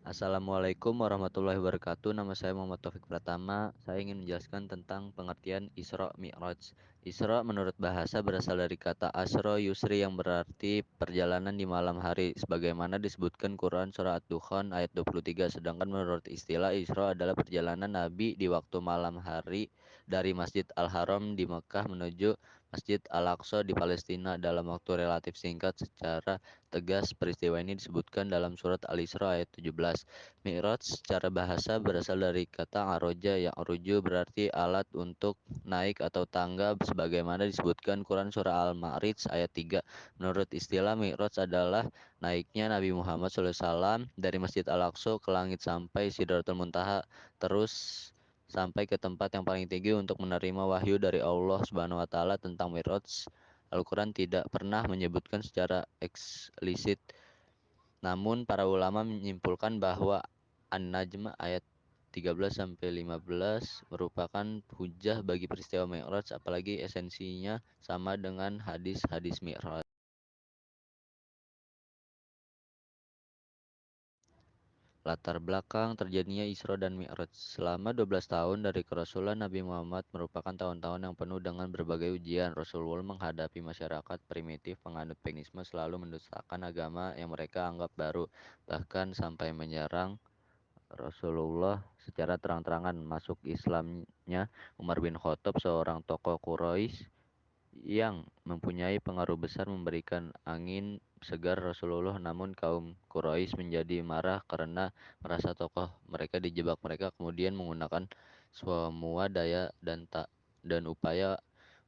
Assalamualaikum warahmatullahi wabarakatuh. Nama saya Muhammad Taufik Pratama. Saya ingin menjelaskan tentang pengertian Isra Mi'raj. Isra menurut bahasa berasal dari kata Asro Yusri yang berarti perjalanan di malam hari sebagaimana disebutkan Quran surah Ad-Dukhan ayat 23. Sedangkan menurut istilah Isra adalah perjalanan Nabi di waktu malam hari dari Masjid Al-Haram di Mekah menuju Masjid Al-Aqsa di Palestina dalam waktu relatif singkat. Secara tegas peristiwa ini disebutkan dalam surat Al-Isra ayat 17. Mi'raj secara bahasa berasal dari kata aroja yang aruju berarti alat untuk naik atau tangga sebagaimana disebutkan Quran surah Al-Ma'rij ayat 3. Menurut istilah Mi'raj adalah naiknya Nabi Muhammad SAW dari Masjid Al-Aqsa ke langit sampai Sidratul Muntaha, terus sampai ke tempat yang paling tinggi untuk menerima wahyu dari Allah Subhanahu wa taala. Tentang Mi'raj, Al-Quran tidak pernah menyebutkan secara eksplisit, namun para ulama menyimpulkan bahwa An-Najm ayat 13 sampai 15 merupakan hujah bagi peristiwa Mi'raj, apalagi esensinya sama dengan hadis-hadis Mi'raj. Latar belakang terjadinya Isra dan Mi'raj. Selama 12 tahun dari kerasulan Nabi Muhammad merupakan tahun-tahun yang penuh dengan berbagai ujian. Rasulullah menghadapi masyarakat primitif penganut paganisme, selalu mendustakan agama yang mereka anggap baru, bahkan sampai menyerang Rasulullah secara terang-terangan. Masuk Islamnya Umar bin Khattab, seorang tokoh Quraisy yang mempunyai pengaruh besar, memberikan angin segar Rasulullah. Namun kaum Quraisy menjadi marah karena merasa tokoh mereka dijebak. Mereka kemudian menggunakan semua daya dan upaya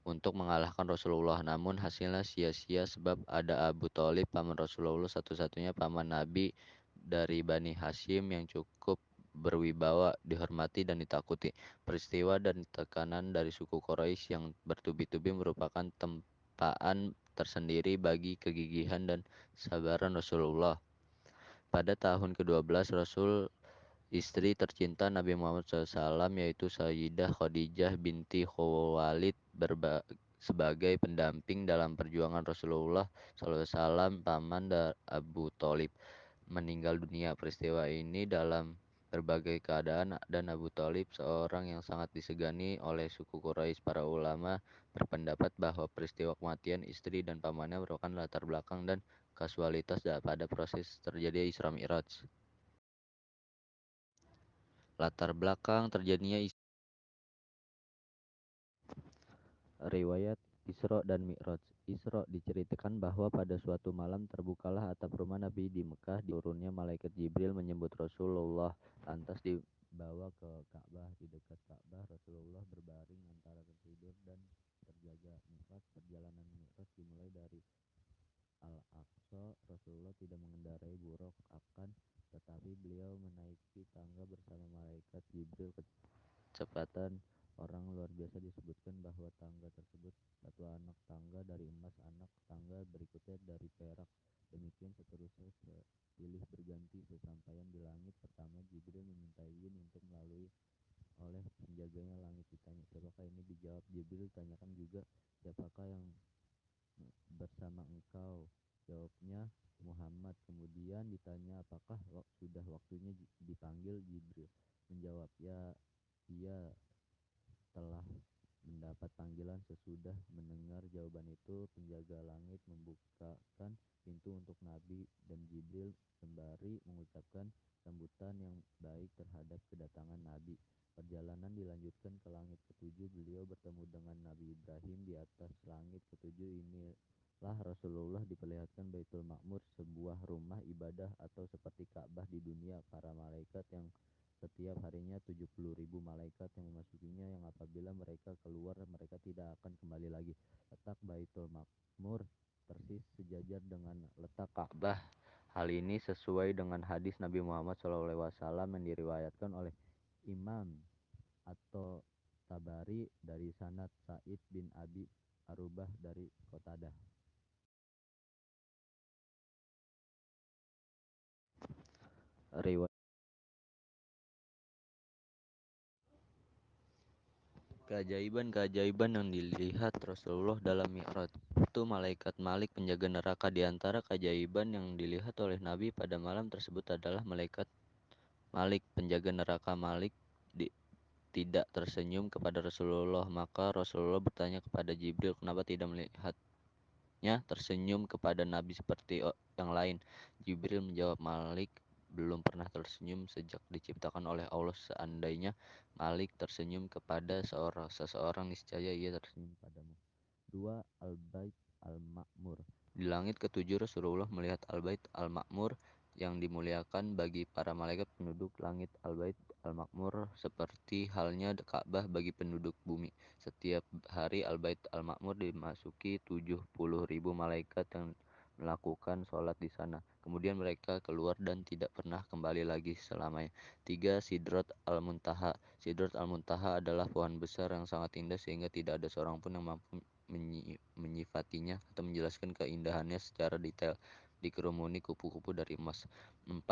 untuk mengalahkan Rasulullah. Namun hasilnya sia-sia sebab ada Abu Thalib, paman Rasulullah, satu-satunya paman Nabi dari Bani Hashim yang cukup berwibawa, dihormati dan ditakuti. Peristiwa dan tekanan dari suku Quraisy yang bertubi-tubi merupakan tempaan tersendiri bagi kegigihan dan kesabaran Rasulullah. Pada tahun ke-12 Rasul, istri tercinta Nabi Muhammad SAW yaitu Sayyidah Khadijah binti Khuwailid sebagai pendamping dalam perjuangan Rasulullah SAW, paman Abu Thalib, meninggal dunia. Peristiwa ini dalam berbagai keadaan dan Abu Thalib seorang yang sangat disegani oleh suku Quraisy. Para ulama berpendapat bahwa peristiwa kematian istri dan pamannya merupakan latar belakang dan kasualitas pada proses terjadi Isra Mi'raj. Latar belakang terjadinya riwayat Isra dan Mi'raj. Isra diceritakan bahwa pada suatu malam terbukalah atap rumah Nabi di Mekah. Turunnya malaikat Jibril menyebut Rasulullah, lantas dibawa ke Ka'bah. Di dekat Ka'bah Rasulullah berbaring antara tertidur dan terjaga. Perjalanan Mi'raj dimulai dari Al-Aqsa. Rasulullah tidak mengendarai buruk, akan tetapi beliau menaiki tangga bersama malaikat Jibril. Kecepatan orang luar biasa. Disebutkan bahwa tangga tersebut satu anak tangga dari emas, anak tangga berikutnya dari perak, demikian seterusnya silih berganti. Sesampaian di langit pertama, Jibril meminta izin untuk melalui oleh penjaganya langit. Ditanya, siapakah ini? Dijawab Jibril, tanyakan juga, siapakah yang bersama engkau? Jawabnya, Muhammad. Kemudian ditanya, apakah sudah waktunya dipanggil? Jibril menjawab, ya, ia telah mendapat panggilan. Sesudah mendengar jawaban itu, penjaga langit membukakan pintu untuk Nabi dan Jibril sembari mengucapkan sambutan yang baik terhadap kedatangan Nabi. Perjalanan dilanjutkan ke langit ketujuh. Beliau bertemu dengan Nabi Ibrahim di atas langit ketujuh. Inilah Rasulullah diperlihatkan Baitul Ma'mur, sebuah rumah ibadah atau seperti Ka'bah di dunia. Para malaikat yang setiap harinya 70.000 malaikat yang memasukinya, yang apabila mereka keluar mereka tidak akan kembali lagi. Letak Baitul Ma'mur persis sejajar dengan letak Ka'bah. Hal ini sesuai dengan hadis Nabi Muhammad SAW yang diriwayatkan oleh Imam atau Tabari dari sanad Sa'id bin Abi Arubah dari Qatadah. Riwayat keajaiban-keajaiban yang dilihat Rasulullah dalam Mi'raj. Itu malaikat Malik, penjaga neraka. Di antara keajaiban yang dilihat oleh Nabi pada malam tersebut adalah malaikat Malik, penjaga neraka Malik, tidak tersenyum kepada Rasulullah. Maka Rasulullah bertanya kepada Jibril, kenapa tidak melihatnya tersenyum kepada Nabi seperti yang lain? Jibril menjawab, Malik belum pernah tersenyum sejak diciptakan oleh Allah. Seandainya Malik tersenyum kepada seseorang, niscaya ia tersenyum padamu. 2. Al-Bait Al-Ma'mur. Di langit ketujuh Rasulullah melihat Al-Bait Al-Ma'mur yang dimuliakan bagi para malaikat penduduk langit. Al-Bait Al-Ma'mur seperti halnya Ka'bah bagi penduduk bumi. Setiap hari Al-Bait Al-Ma'mur dimasuki 70.000 malaikat yang melakukan sholat di sana. Kemudian mereka keluar dan tidak pernah kembali lagi selamanya. 3. Sidrat Al-Muntaha. Sidrat Al-Muntaha adalah pohon besar yang sangat indah sehingga tidak ada seorang pun yang mampu menyifatinya atau menjelaskan keindahannya secara detail. Dikerumuni kupu-kupu dari emas. 4.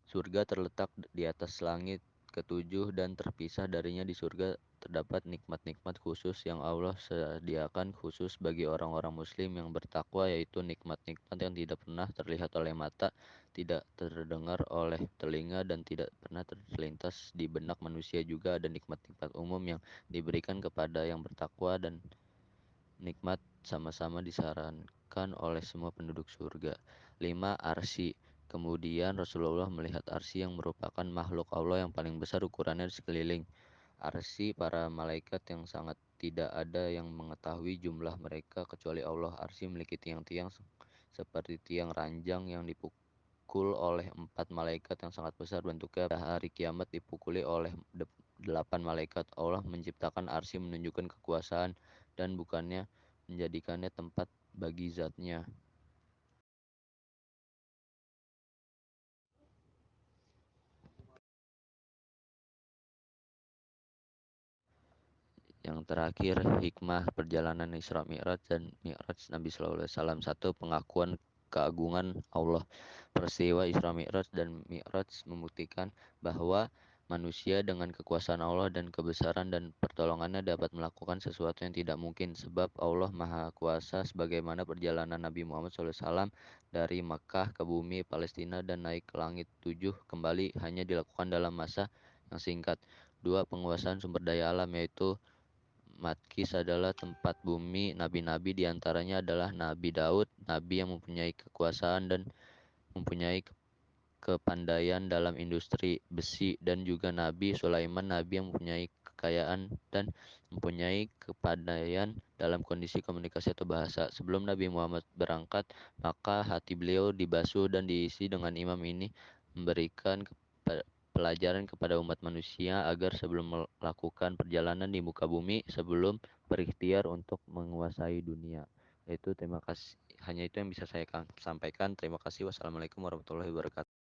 Surga terletak di atas langit ketujuh dan terpisah darinya di surga terdapat nikmat-nikmat khusus yang Allah sediakan khusus bagi orang-orang muslim yang bertakwa, yaitu nikmat-nikmat yang tidak pernah terlihat oleh mata, tidak terdengar oleh telinga, dan tidak pernah terlintas di benak manusia. Juga ada nikmat-nikmat umum yang diberikan kepada yang bertakwa dan nikmat sama-sama disarankan oleh semua penduduk surga. 5. Arsy. Kemudian Rasulullah melihat arsy yang merupakan makhluk Allah yang paling besar ukurannya di sekeliling arsy para malaikat yang sangat tidak ada yang mengetahui jumlah mereka kecuali Allah. Arsy memiliki tiang-tiang seperti tiang ranjang yang dipukul oleh 4 malaikat yang sangat besar bentuknya. Pada hari kiamat dipukuli oleh 8 malaikat. Allah menciptakan arsy menunjukkan kekuasaan dan bukannya menjadikannya tempat bagi zatnya. Yang terakhir, hikmah perjalanan Isra Mi'raj dan Mi'raj Nabi Sallallahu Alaihi Wasallam. 1. Pengakuan keagungan Allah. Peristiwa Isra Mi'raj dan Mi'raj membuktikan bahwa manusia dengan kekuasaan Allah dan kebesaran dan pertolongannya dapat melakukan sesuatu yang tidak mungkin, sebab Allah Maha Kuasa. Sebagaimana perjalanan Nabi Muhammad SAW dari Makkah ke bumi Palestina dan naik ke langit 7 kembali hanya dilakukan dalam masa yang singkat. 2. Penguasaan sumber daya alam, yaitu Matkis adalah tempat bumi nabi-nabi, diantaranya adalah Nabi Daud, nabi yang mempunyai kekuasaan dan mempunyai kepandaian dalam industri besi, dan juga Nabi Sulaiman, nabi yang mempunyai kekayaan dan mempunyai kepandaian dalam kondisi komunikasi atau bahasa. Sebelum Nabi Muhammad berangkat, maka hati beliau dibasuh dan diisi dengan imam ini memberikan pelajaran kepada umat manusia agar sebelum melakukan perjalanan di muka bumi, sebelum berikhtiar untuk menguasai dunia. Itu terima kasih. Hanya itu yang bisa saya sampaikan. Terima kasih. Wassalamualaikum warahmatullahi wabarakatuh.